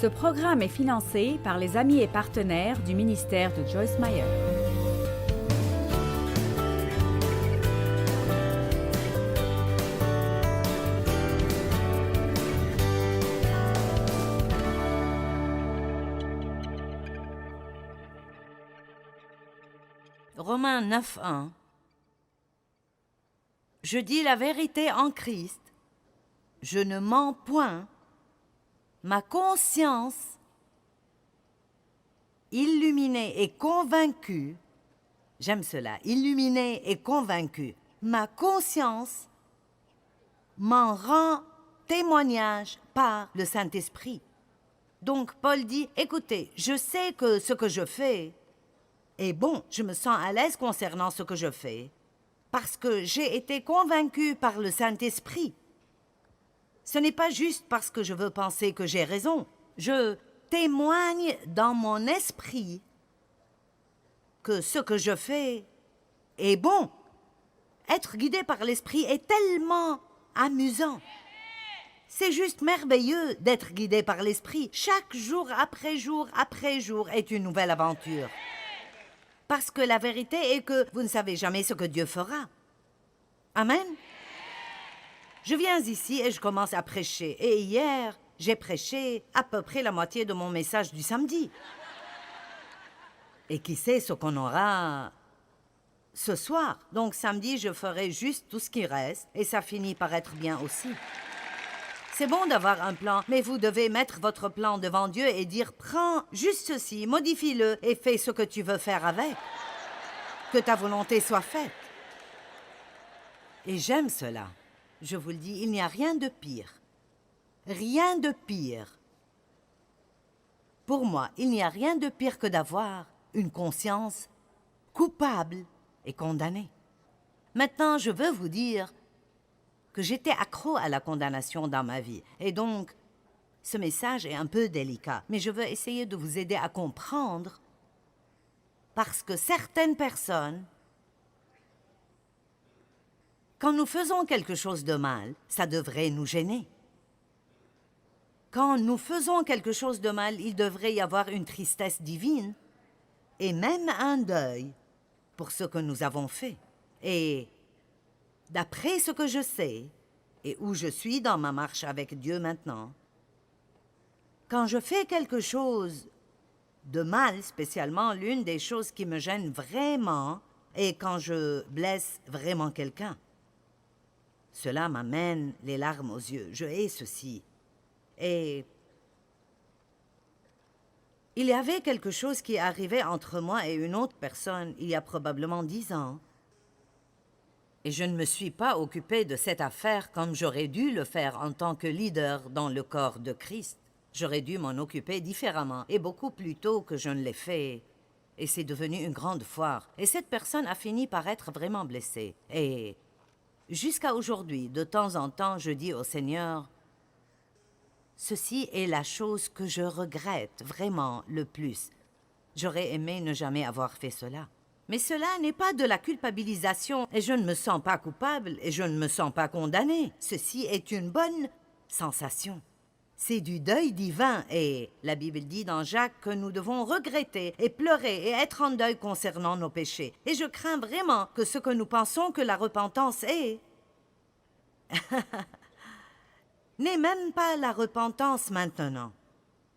Ce programme est financé par les amis et partenaires du ministère de Joyce Meyer. Romains 9:1. Je dis la vérité en Christ, je ne mens point. Ma conscience, illuminée et convaincue, j'aime cela, illuminée et convaincue, ma conscience m'en rend témoignage par le Saint-Esprit. Donc Paul dit, écoutez, je sais que ce que je fais est bon, je me sens à l'aise concernant ce que je fais, parce que j'ai été convaincu par le Saint-Esprit. Ce n'est pas juste parce que je veux penser que j'ai raison. Je témoigne dans mon esprit que ce que je fais est bon. Être guidé par l'esprit est tellement amusant. C'est juste merveilleux d'être guidé par l'esprit. Chaque jour après jour après jour est une nouvelle aventure. Parce que la vérité est que vous ne savez jamais ce que Dieu fera. Amen. Je viens ici et je commence à prêcher. Et hier, j'ai prêché à peu près la moitié de mon message du samedi. Et qui sait ce qu'on aura ce soir. Donc samedi, je ferai juste tout ce qui reste et ça finit par être bien aussi. C'est bon d'avoir un plan, mais vous devez mettre votre plan devant Dieu et dire « Prends juste ceci, modifie-le et fais ce que tu veux faire avec. Que ta volonté soit faite. » Et j'aime cela. Je vous le dis, il n'y a rien de pire. Rien de pire. Pour moi, il n'y a rien de pire que d'avoir une conscience coupable et condamnée. Maintenant, je veux vous dire que j'étais accro à la condamnation dans ma vie. Et donc, ce message est un peu délicat. Mais je veux essayer de vous aider à comprendre parce que certaines personnes, quand nous faisons quelque chose de mal, ça devrait nous gêner. Quand nous faisons quelque chose de mal, il devrait y avoir une tristesse divine et même un deuil pour ce que nous avons fait. Et d'après ce que je sais et où je suis dans ma marche avec Dieu maintenant, quand je fais quelque chose de mal, spécialement l'une des choses qui me gêne vraiment est quand je blesse vraiment quelqu'un. Cela m'amène les larmes aux yeux. Je hais ceci. Et il y avait quelque chose qui arrivait entre moi et une autre personne il y a probablement 10 ans. Et je ne me suis pas occupée de cette affaire comme j'aurais dû le faire en tant que leader dans le corps de Christ. J'aurais dû m'en occuper différemment et beaucoup plus tôt que je ne l'ai fait. Et c'est devenu une grande foire. Et cette personne a fini par être vraiment blessée. Et jusqu'à aujourd'hui, de temps en temps, je dis au Seigneur, ceci est la chose que je regrette vraiment le plus. J'aurais aimé ne jamais avoir fait cela. Mais cela n'est pas de la culpabilisation et je ne me sens pas coupable et je ne me sens pas condamnée. Ceci est une bonne sensation. C'est du deuil divin et la Bible dit dans Jacques que nous devons regretter et pleurer et être en deuil concernant nos péchés. Et je crains vraiment que ce que nous pensons que la repentance est n'est même pas la repentance maintenant.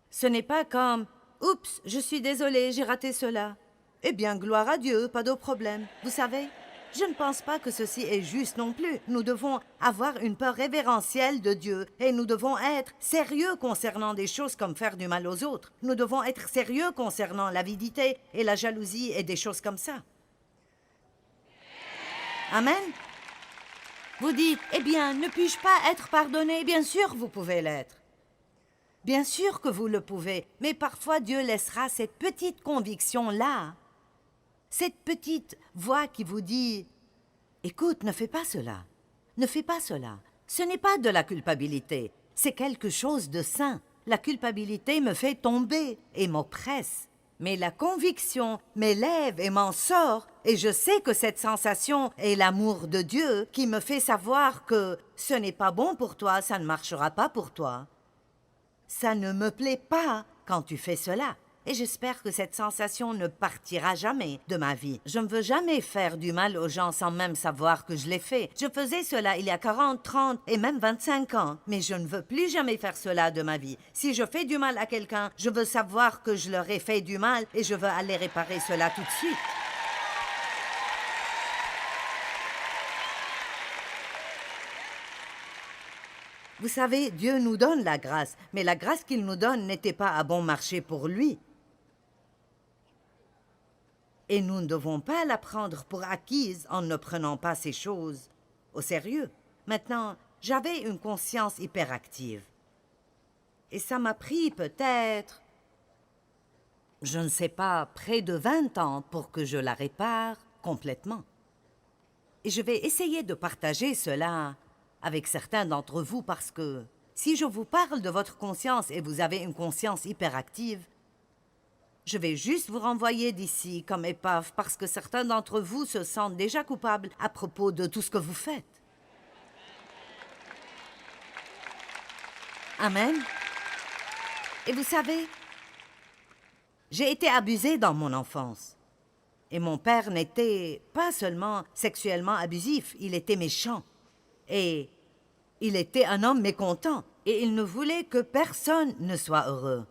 Ce n'est pas comme « Oups, je suis désolé, j'ai raté cela. » Eh bien, gloire à Dieu, pas de problème. Vous savez, je ne pense pas que ceci est juste non plus. Nous devons avoir une peur révérentielle de Dieu et nous devons être sérieux concernant des choses comme faire du mal aux autres. Nous devons être sérieux concernant l'avidité et la jalousie et des choses comme ça. Amen. Vous dites, eh bien, ne puis-je pas être pardonné? Bien sûr, vous pouvez l'être. Bien sûr que vous le pouvez, mais parfois Dieu laissera cette petite conviction-là, cette petite voix qui vous dit « Écoute, ne fais pas cela, ne fais pas cela. » Ce n'est pas de la culpabilité, c'est quelque chose de sain. La culpabilité me fait tomber et m'oppresse. Mais la conviction m'élève et m'en sort, et je sais que cette sensation est l'amour de Dieu qui me fait savoir que ce n'est pas bon pour toi, ça ne marchera pas pour toi. Ça ne me plaît pas quand tu fais cela. Et j'espère que cette sensation ne partira jamais de ma vie. Je ne veux jamais faire du mal aux gens sans même savoir que je l'ai fait. Je faisais cela il y a 40, 30 et même 25 ans. Mais je ne veux plus jamais faire cela de ma vie. Si je fais du mal à quelqu'un, je veux savoir que je leur ai fait du mal et je veux aller réparer cela tout de suite. Vous savez, Dieu nous donne la grâce, mais la grâce qu'il nous donne n'était pas à bon marché pour lui. Et nous ne devons pas la prendre pour acquise en ne prenant pas ces choses au sérieux. Maintenant, j'avais une conscience hyperactive. Et ça m'a pris peut-être, je ne sais pas, près de 20 ans pour que je la répare complètement. Et je vais essayer de partager cela avec certains d'entre vous parce que si je vous parle de votre conscience et vous avez une conscience hyperactive, je vais juste vous renvoyer d'ici comme épave parce que certains d'entre vous se sentent déjà coupables à propos de tout ce que vous faites. Amen. Et vous savez, j'ai été abusée dans mon enfance. Et mon père n'était pas seulement sexuellement abusif, il était méchant. Et il était un homme mécontent. Et il ne voulait que personne ne soit heureux.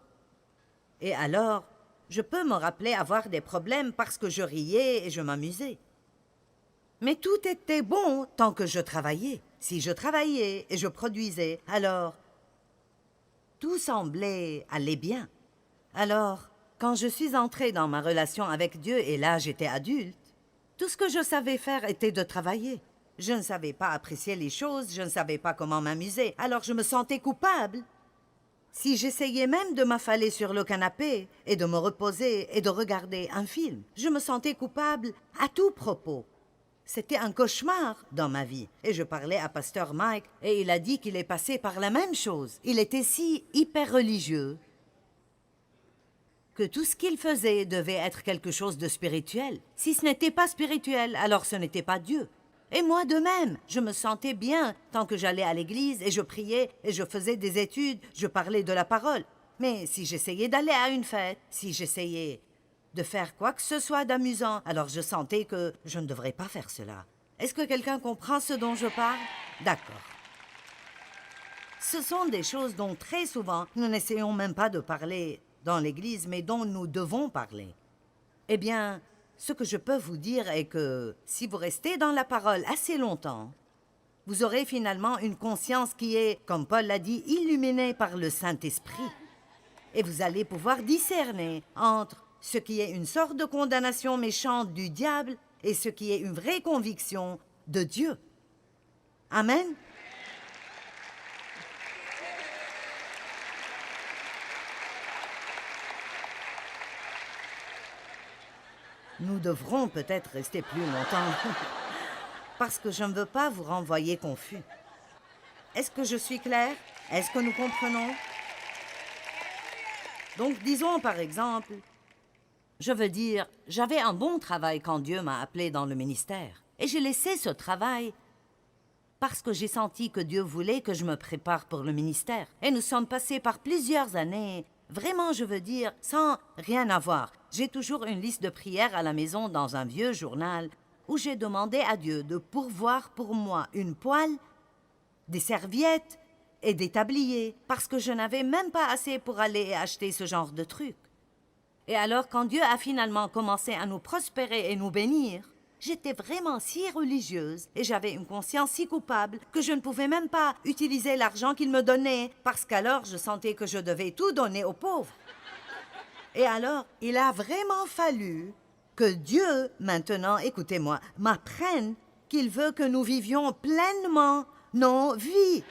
Et alors, je peux me rappeler avoir des problèmes parce que je riais et je m'amusais. Mais tout était bon tant que je travaillais. Si je travaillais et je produisais, alors tout semblait aller bien. Alors, quand je suis entrée dans ma relation avec Dieu, et là j'étais adulte, tout ce que je savais faire était de travailler. Je ne savais pas apprécier les choses, je ne savais pas comment m'amuser, alors je me sentais coupable. Si j'essayais même de m'affaler sur le canapé et de me reposer et de regarder un film, je me sentais coupable à tout propos. C'était un cauchemar dans ma vie. Et je parlais à Pasteur Mike et il a dit qu'il est passé par la même chose. Il était si hyper religieux que tout ce qu'il faisait devait être quelque chose de spirituel. Si ce n'était pas spirituel, alors ce n'était pas Dieu. Et moi de même, je me sentais bien tant que j'allais à l'église et je priais et je faisais des études, je parlais de la parole. Mais si j'essayais d'aller à une fête, si j'essayais de faire quoi que ce soit d'amusant, alors je sentais que je ne devrais pas faire cela. Est-ce que quelqu'un comprend ce dont je parle? D'accord. Ce sont des choses dont très souvent nous n'essayons même pas de parler dans l'Église, mais dont nous devons parler. Eh bien, ce que je peux vous dire est que si vous restez dans la parole assez longtemps, vous aurez finalement une conscience qui est, comme Paul l'a dit, illuminée par le Saint-Esprit. Et vous allez pouvoir discerner entre ce qui est une sorte de condamnation méchante du diable et ce qui est une vraie conviction de Dieu. Amen. Nous devrons peut-être rester plus longtemps, parce que je ne veux pas vous renvoyer confus. Est-ce que je suis claire? Est-ce que nous comprenons? Donc, disons par exemple, je veux dire, j'avais un bon travail quand Dieu m'a appelé dans le ministère. Et j'ai laissé ce travail parce que j'ai senti que Dieu voulait que je me prépare pour le ministère. Et nous sommes passés par plusieurs années, vraiment, je veux dire, sans rien avoir. J'ai toujours une liste de prières à la maison dans un vieux journal où j'ai demandé à Dieu de pourvoir pour moi une poêle, des serviettes et des tabliers, parce que je n'avais même pas assez pour aller acheter ce genre de trucs. Et alors, quand Dieu a finalement commencé à nous prospérer et nous bénir, j'étais vraiment si religieuse et j'avais une conscience si coupable que je ne pouvais même pas utiliser l'argent qu'il me donnait, parce qu'alors je sentais que je devais tout donner aux pauvres. Et alors, il a vraiment fallu que Dieu, maintenant, écoutez-moi, m'apprenne qu'il veut que nous vivions pleinement nos vies.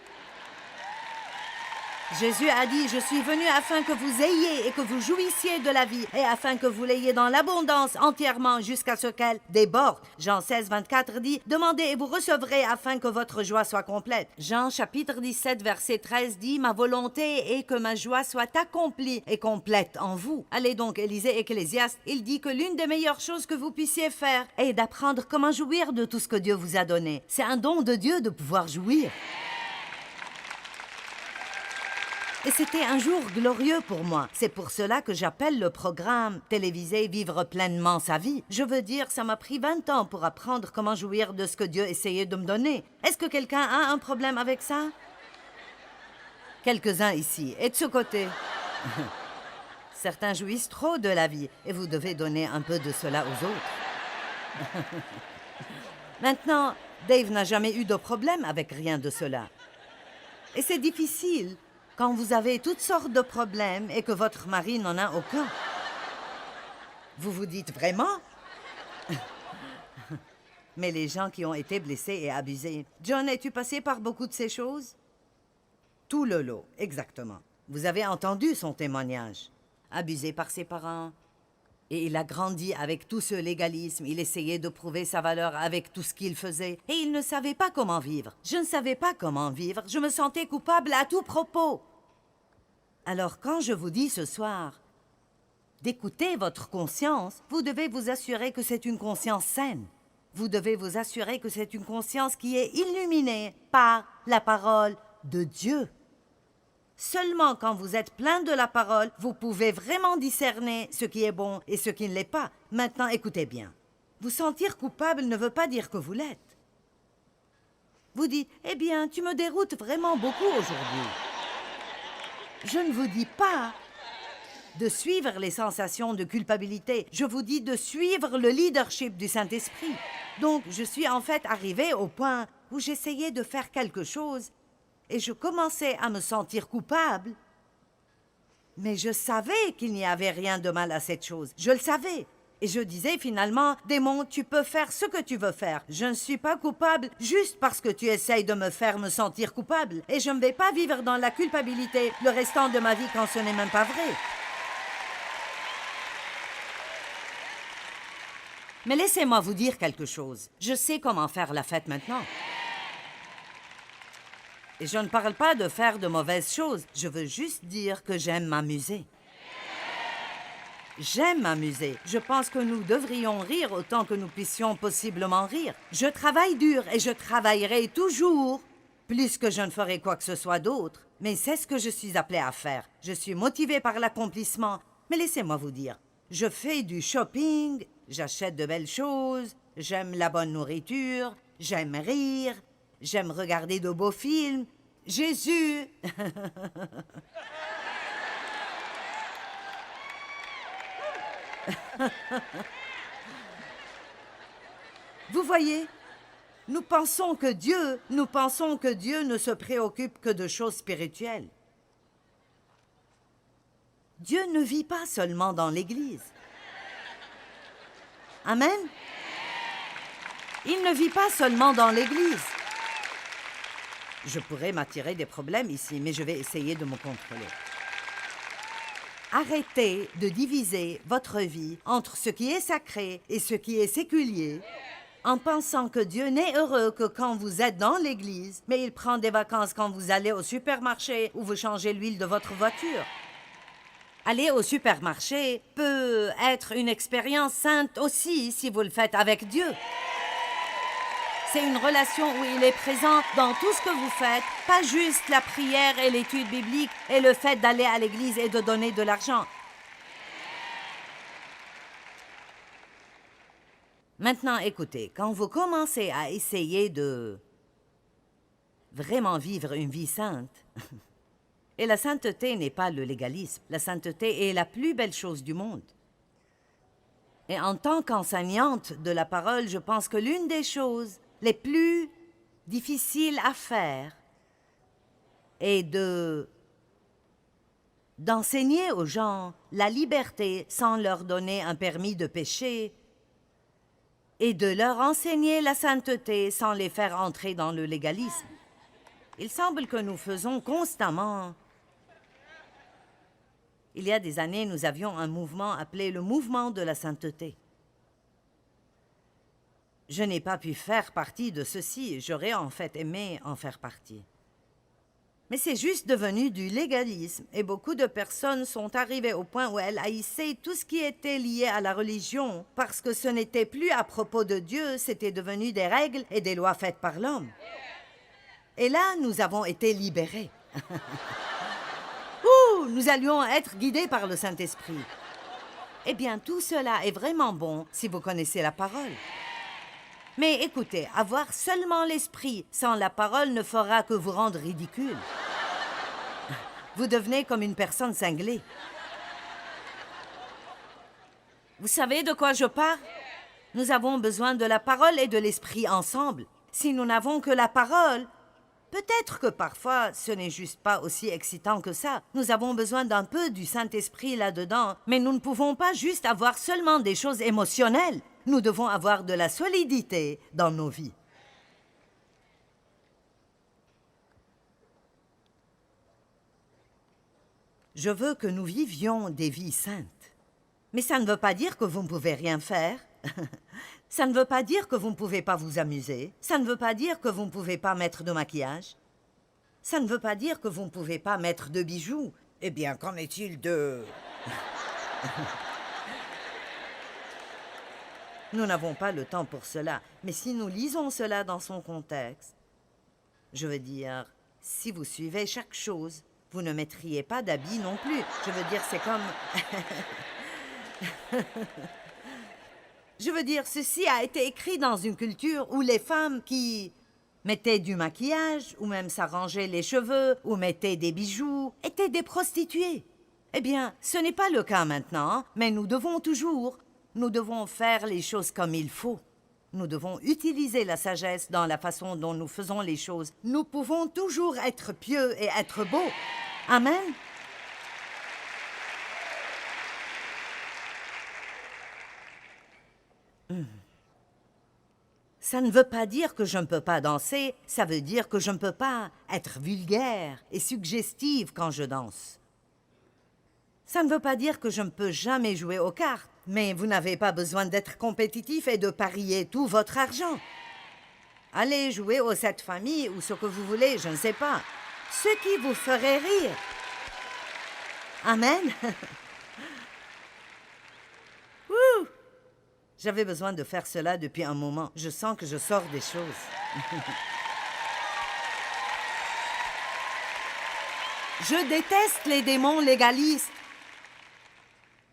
Jésus a dit, « Je suis venu afin que vous ayez et que vous jouissiez de la vie, et afin que vous l'ayez dans l'abondance entièrement jusqu'à ce qu'elle déborde. » Jean 16, 24 dit, « Demandez et vous recevrez afin que votre joie soit complète. » Jean chapitre 17, verset 13 dit, « Ma volonté est que ma joie soit accomplie et complète en vous. » Allez donc, Élisée Ecclésiaste, il dit que l'une des meilleures choses que vous puissiez faire est d'apprendre comment jouir de tout ce que Dieu vous a donné. C'est un don de Dieu de pouvoir jouir. Et c'était un jour glorieux pour moi. C'est pour cela que j'appelle le programme télévisé Vivre pleinement sa vie. Je veux dire, ça m'a pris 20 ans pour apprendre comment jouir de ce que Dieu essayait de me donner. Est-ce que quelqu'un a un problème avec ça? Quelques-uns ici. Et de ce côté? Certains jouissent trop de la vie et vous devez donner un peu de cela aux autres. Maintenant, Dave n'a jamais eu de problème avec rien de cela. Et c'est difficile quand vous avez toutes sortes de problèmes et que votre mari n'en a aucun. Vous vous dites vraiment? Mais les gens qui ont été blessés et abusés. John, es-tu passé par beaucoup de ces choses? Tout le lot, exactement. Vous avez entendu son témoignage. Abusé par ses parents. Et il a grandi avec tout ce légalisme. Il essayait de prouver sa valeur avec tout ce qu'il faisait. Et il ne savait pas comment vivre. Je ne savais pas comment vivre. Je me sentais coupable à tout propos. Alors, quand je vous dis ce soir d'écouter votre conscience, vous devez vous assurer que c'est une conscience saine. Vous devez vous assurer que c'est une conscience qui est illuminée par la parole de Dieu. Seulement quand vous êtes plein de la parole, vous pouvez vraiment discerner ce qui est bon et ce qui ne l'est pas. Maintenant, écoutez bien. Vous sentir coupable ne veut pas dire que vous l'êtes. Vous dites, eh bien, tu me déroutes vraiment beaucoup aujourd'hui. Je ne vous dis pas de suivre les sensations de culpabilité. Je vous dis de suivre le leadership du Saint-Esprit. Donc, je suis en fait arrivée au point où j'essayais de faire quelque chose et je commençais à me sentir coupable. Mais je savais qu'il n'y avait rien de mal à cette chose. Je le savais. Et je disais finalement, démon, tu peux faire ce que tu veux faire. Je ne suis pas coupable juste parce que tu essayes de me faire me sentir coupable. Et je ne vais pas vivre dans la culpabilité le restant de ma vie quand ce n'est même pas vrai. Mais laissez-moi vous dire quelque chose. Je sais comment faire la fête maintenant. Et je ne parle pas de faire de mauvaises choses. Je veux juste dire que j'aime m'amuser. J'aime m'amuser. Je pense que nous devrions rire autant que nous puissions possiblement rire. Je travaille dur et je travaillerai toujours plus que je ne ferai quoi que ce soit d'autre. Mais c'est ce que je suis appelée à faire. Je suis motivée par l'accomplissement. Mais laissez-moi vous dire, je fais du shopping, j'achète de belles choses, j'aime la bonne nourriture, j'aime rire, j'aime regarder de beaux films. Jésus! Vous voyez, nous pensons que Dieu ne se préoccupe que de choses spirituelles. Dieu ne vit pas seulement dans l'Église. Amen? Il ne vit pas seulement dans l'Église. Je pourrais m'attirer des problèmes ici, mais je vais essayer de me contrôler. Arrêtez de diviser votre vie entre ce qui est sacré et ce qui est séculier en pensant que Dieu n'est heureux que quand vous êtes dans l'Église, mais il prend des vacances quand vous allez au supermarché ou vous changez l'huile de votre voiture. Aller au supermarché peut être une expérience sainte aussi si vous le faites avec Dieu. C'est une relation où il est présent dans tout ce que vous faites, pas juste la prière et l'étude biblique et le fait d'aller à l'église et de donner de l'argent. Maintenant, écoutez, quand vous commencez à essayer de vraiment vivre une vie sainte, et la sainteté n'est pas le légalisme, la sainteté est la plus belle chose du monde. Et en tant qu'enseignante de la parole, je pense que l'une des choses les plus difficiles à faire est d'enseigner aux gens la liberté sans leur donner un permis de péché et de leur enseigner la sainteté sans les faire entrer dans le légalisme. Il semble que nous faisons constamment. Il y a des années, nous avions un mouvement appelé le mouvement de la sainteté. Je n'ai pas pu faire partie de ceci. J'aurais en fait aimé en faire partie. Mais c'est juste devenu du légalisme et beaucoup de personnes sont arrivées au point où elles haïssaient tout ce qui était lié à la religion parce que ce n'était plus à propos de Dieu, c'était devenu des règles et des lois faites par l'homme. Et là, nous avons été libérés. nous allions être guidés par le Saint-Esprit. Eh bien, tout cela est vraiment bon si vous connaissez la parole. Mais écoutez, avoir seulement l'Esprit sans la parole ne fera que vous rendre ridicule. Vous devenez comme une personne cinglée. Vous savez de quoi je parle? Nous avons besoin de la parole et de l'Esprit ensemble. Si nous n'avons que la parole, peut-être que parfois ce n'est juste pas aussi excitant que ça. Nous avons besoin d'un peu du Saint-Esprit là-dedans, mais nous ne pouvons pas juste avoir seulement des choses émotionnelles. Nous devons avoir de la solidité dans nos vies. Je veux que nous vivions des vies saintes. Mais ça ne veut pas dire que vous ne pouvez rien faire. Ça ne veut pas dire que vous ne pouvez pas vous amuser. Ça ne veut pas dire que vous ne pouvez pas mettre de maquillage. Ça ne veut pas dire que vous ne pouvez pas mettre de bijoux. Eh bien, qu'en est-il de... Nous n'avons pas le temps pour cela. Mais si nous lisons cela dans son contexte, je veux dire, si vous suivez chaque chose, vous ne mettriez pas d'habits non plus. Je veux dire, c'est comme... Je veux dire, ceci a été écrit dans une culture où les femmes qui mettaient du maquillage, ou même s'arrangeaient les cheveux, ou mettaient des bijoux, étaient des prostituées. Eh bien, ce n'est pas le cas maintenant, mais nous devons faire les choses comme il faut. Nous devons utiliser la sagesse dans la façon dont nous faisons les choses. Nous pouvons toujours être pieux et être beaux. Amen. Ça ne veut pas dire que je ne peux pas danser, ça veut dire que je ne peux pas être vulgaire et suggestive quand je danse. Ça ne veut pas dire que je ne peux jamais jouer aux cartes, mais vous n'avez pas besoin d'être compétitif et de parier tout votre argent. Allez jouer aux 7 familles ou ce que vous voulez, je ne sais pas. Ce qui vous ferait rire. Amen. Wouh! J'avais besoin de faire cela depuis un moment. Je sens que je sors des choses. Je déteste les démons légalistes.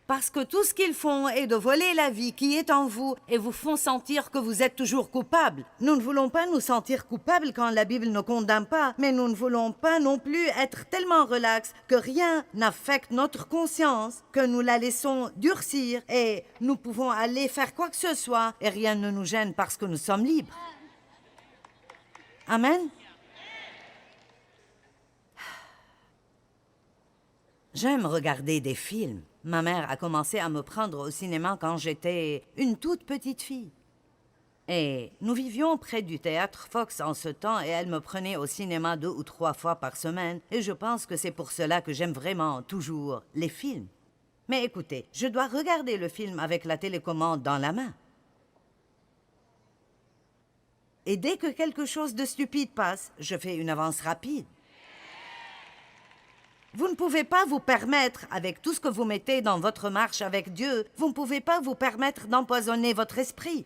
Parce que tout ce qu'ils font est de voler la vie qui est en vous et vous font sentir que vous êtes toujours coupable. Nous ne voulons pas nous sentir coupables quand la Bible ne condamne pas, mais nous ne voulons pas non plus être tellement relax que rien n'affecte notre conscience, que nous la laissons durcir et nous pouvons aller faire quoi que ce soit et rien ne nous gêne parce que nous sommes libres. Amen. J'aime regarder des films. Ma mère a commencé à me prendre au cinéma quand j'étais une toute petite fille. Et nous vivions près du théâtre Fox en ce temps et elle me prenait au cinéma 2 ou 3 fois par semaine. Et je pense que c'est pour cela que j'aime vraiment toujours les films. Mais écoutez, je dois regarder le film avec la télécommande dans la main. Et dès que quelque chose de stupide passe, je fais une avance rapide. Vous ne pouvez pas vous permettre, avec tout ce que vous mettez dans votre marche avec Dieu, vous ne pouvez pas vous permettre d'empoisonner votre esprit.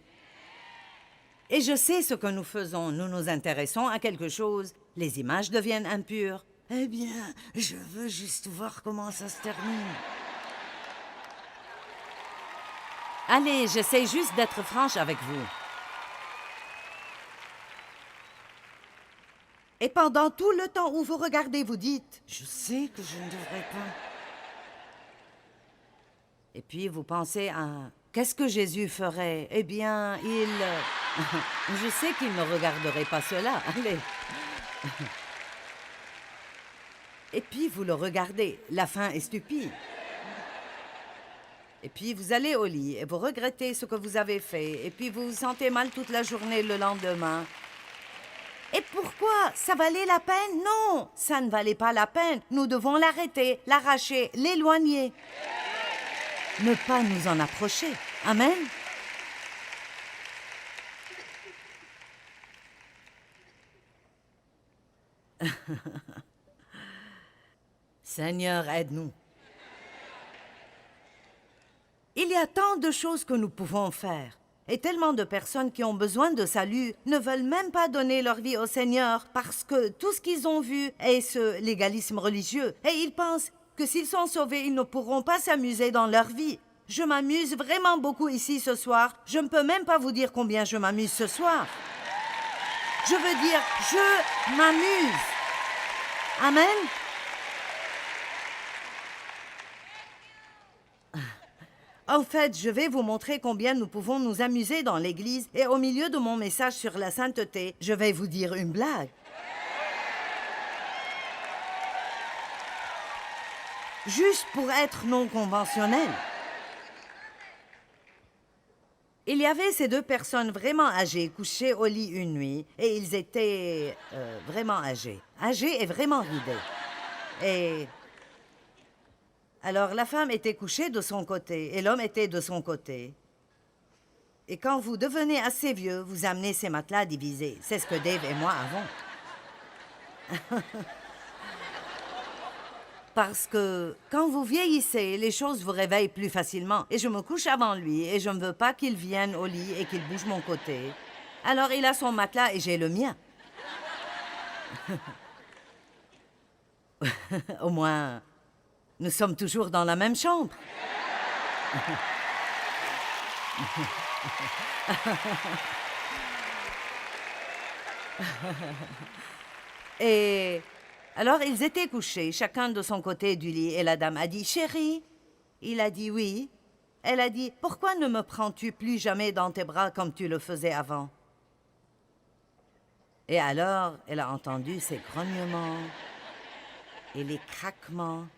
Et je sais ce que nous faisons. Nous nous intéressons à quelque chose. Les images deviennent impures. Eh bien, je veux juste voir comment ça se termine. Allez, j'essaie juste d'être franche avec vous. Et pendant tout le temps où vous regardez, vous dites « Je sais que je ne devrais pas. » Et puis vous pensez à « Qu'est-ce que Jésus ferait? » Eh bien, il... Je sais qu'il ne regarderait pas cela. Allez. Et puis vous le regardez. La fin est stupide. Et puis vous allez au lit et vous regrettez ce que vous avez fait. Et puis vous vous sentez mal toute la journée le lendemain. Et pourquoi? Ça valait la peine? Non, ça ne valait pas la peine. Nous devons l'arrêter, l'arracher, l'éloigner. Ne pas nous en approcher. Amen. Seigneur, aide-nous. Il y a tant de choses que nous pouvons faire. Et tellement de personnes qui ont besoin de salut ne veulent même pas donner leur vie au Seigneur parce que tout ce qu'ils ont vu est ce légalisme religieux. Et ils pensent, que s'ils sont sauvés, ils ne pourront pas s'amuser dans leur vie. Je m'amuse vraiment beaucoup ici ce soir. Je ne peux même pas vous dire combien je m'amuse ce soir. Je veux dire, je m'amuse. Amen. En fait, je vais vous montrer combien nous pouvons nous amuser dans l'Église et au milieu de mon message sur la sainteté, je vais vous dire une blague. Juste pour être non conventionnel. Il y avait ces deux personnes vraiment âgées couchées au lit une nuit et ils étaient vraiment âgés et vraiment ridés. Et alors la femme était couchée de son côté et l'homme était de son côté. Et quand vous devenez assez vieux, vous amenez ces matelas divisés. C'est ce que Dave et moi avons. Parce que quand vous vieillissez, les choses vous réveillent plus facilement. Et je me couche avant lui et je ne veux pas qu'il vienne au lit et qu'il bouge mon côté. Alors il a son matelas et j'ai le mien. Au moins, nous sommes toujours dans la même chambre. Et alors, ils étaient couchés, chacun de son côté du lit, et la dame a dit « Chérie ?» Il a dit « Oui ». Elle a dit « Pourquoi ne me prends-tu plus jamais dans tes bras comme tu le faisais avant ?» Et alors, elle a entendu ces grognements et les craquements.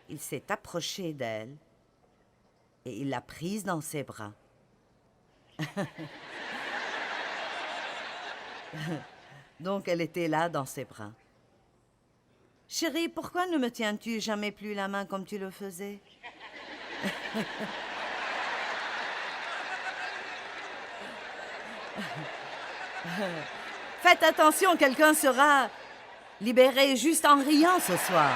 Il s'est approché d'elle et il l'a prise dans ses bras. Donc, elle était là dans ses bras. « Chérie, pourquoi ne me tiens-tu jamais plus la main comme tu le faisais? » Faites attention, quelqu'un sera libéré juste en riant ce soir.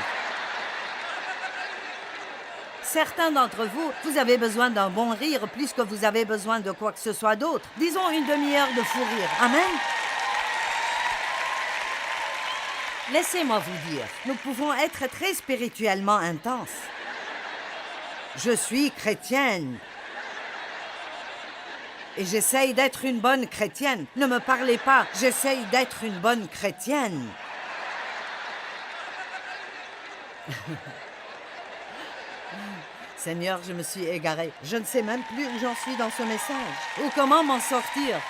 Certains d'entre vous, vous avez besoin d'un bon rire plus que vous avez besoin de quoi que ce soit d'autre. Disons une demi-heure de fou rire. Amen? Laissez-moi vous dire, nous pouvons être très spirituellement intenses. Je suis chrétienne. Et j'essaye d'être une bonne chrétienne. Ne me parlez pas, j'essaye d'être une bonne chrétienne. Seigneur, je me suis égarée. Je ne sais même plus où j'en suis dans ce message. Ou comment m'en sortir.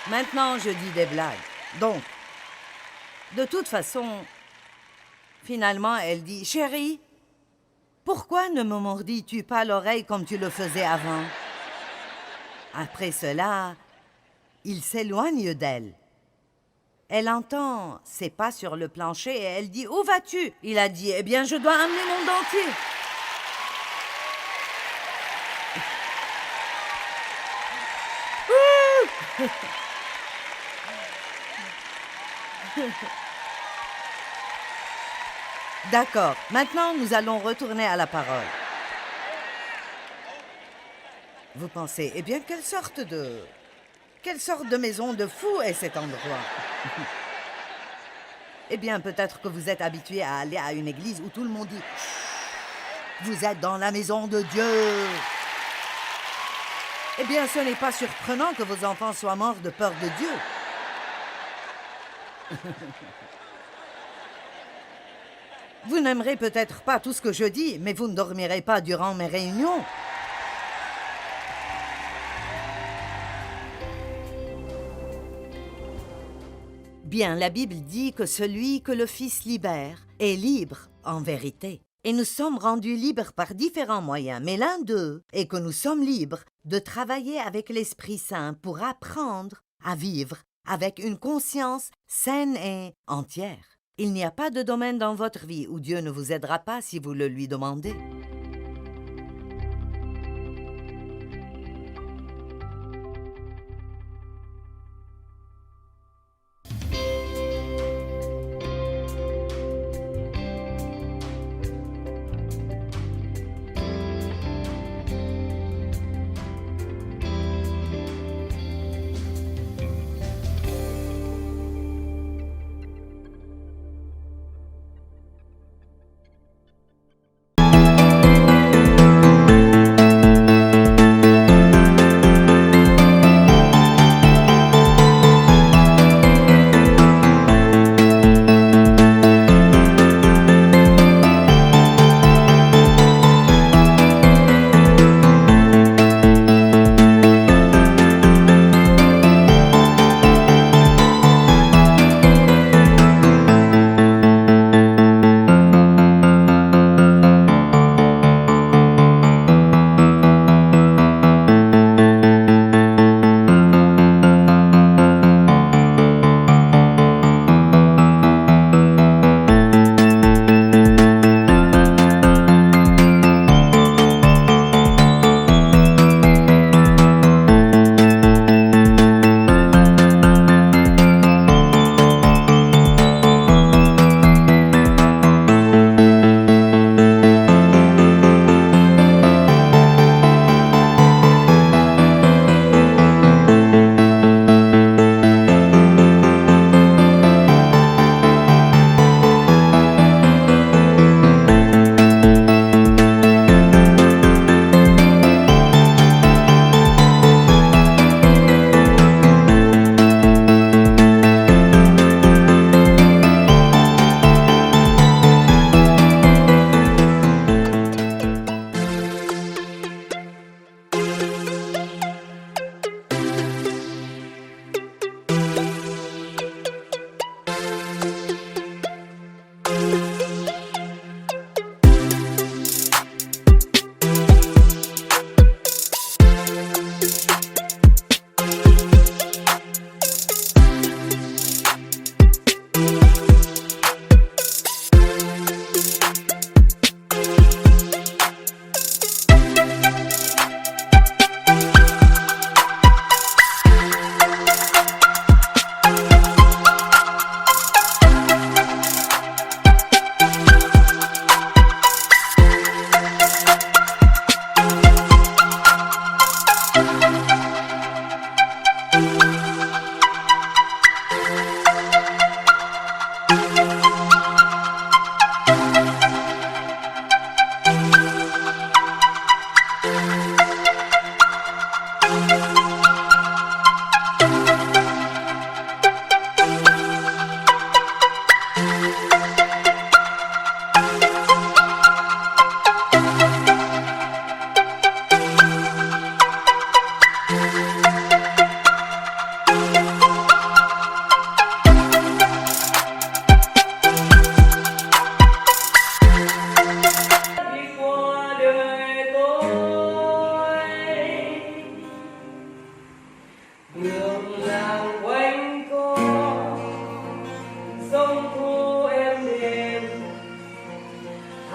Maintenant, je dis des blagues. Donc, de toute façon, finalement, elle dit « Chérie, pourquoi ne me mordis-tu pas l'oreille comme tu le faisais avant ?» Après cela, il s'éloigne d'elle. Elle entend ses pas sur le plancher et elle dit « Où vas-tu » Il a dit « Eh bien, je dois amener mon dentier. » D'accord, maintenant nous allons retourner à la parole. Vous pensez, eh bien, quelle sorte de maison de fou est cet endroit? Eh bien, peut-être que vous êtes habitué à aller à une église où tout le monde dit « Vous êtes dans la maison de Dieu !» Eh bien, ce n'est pas surprenant que vos enfants soient morts de peur de Dieu. Vous n'aimerez peut-être pas tout ce que je dis, mais vous ne dormirez pas durant mes réunions. Bien, la Bible dit que celui que le Fils libère est libre en vérité. Et nous sommes rendus libres par différents moyens, mais l'un d'eux est que nous sommes libres de travailler avec l'Esprit Saint pour apprendre à vivre avec une conscience saine et entière. Il n'y a pas de domaine dans votre vie où Dieu ne vous aidera pas si vous le lui demandez.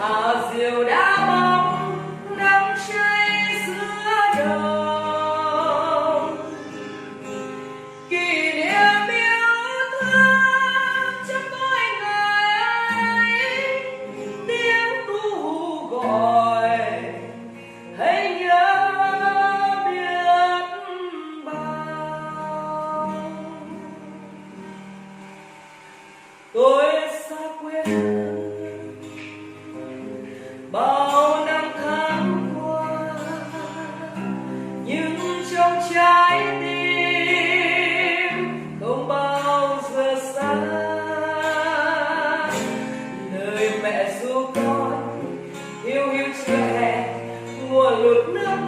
hào diều đã bóng nắng cháy giữa đồng kỷ niệm yêu thương trong tôi ngày tiếng ru gọi hãy nhớ biết bao tôi xa quê bao năm tháng qua nhưng trong trái tim không bao giờ xa lời mẹ ru con hiu hiu chưa hẹn mùa lụt nước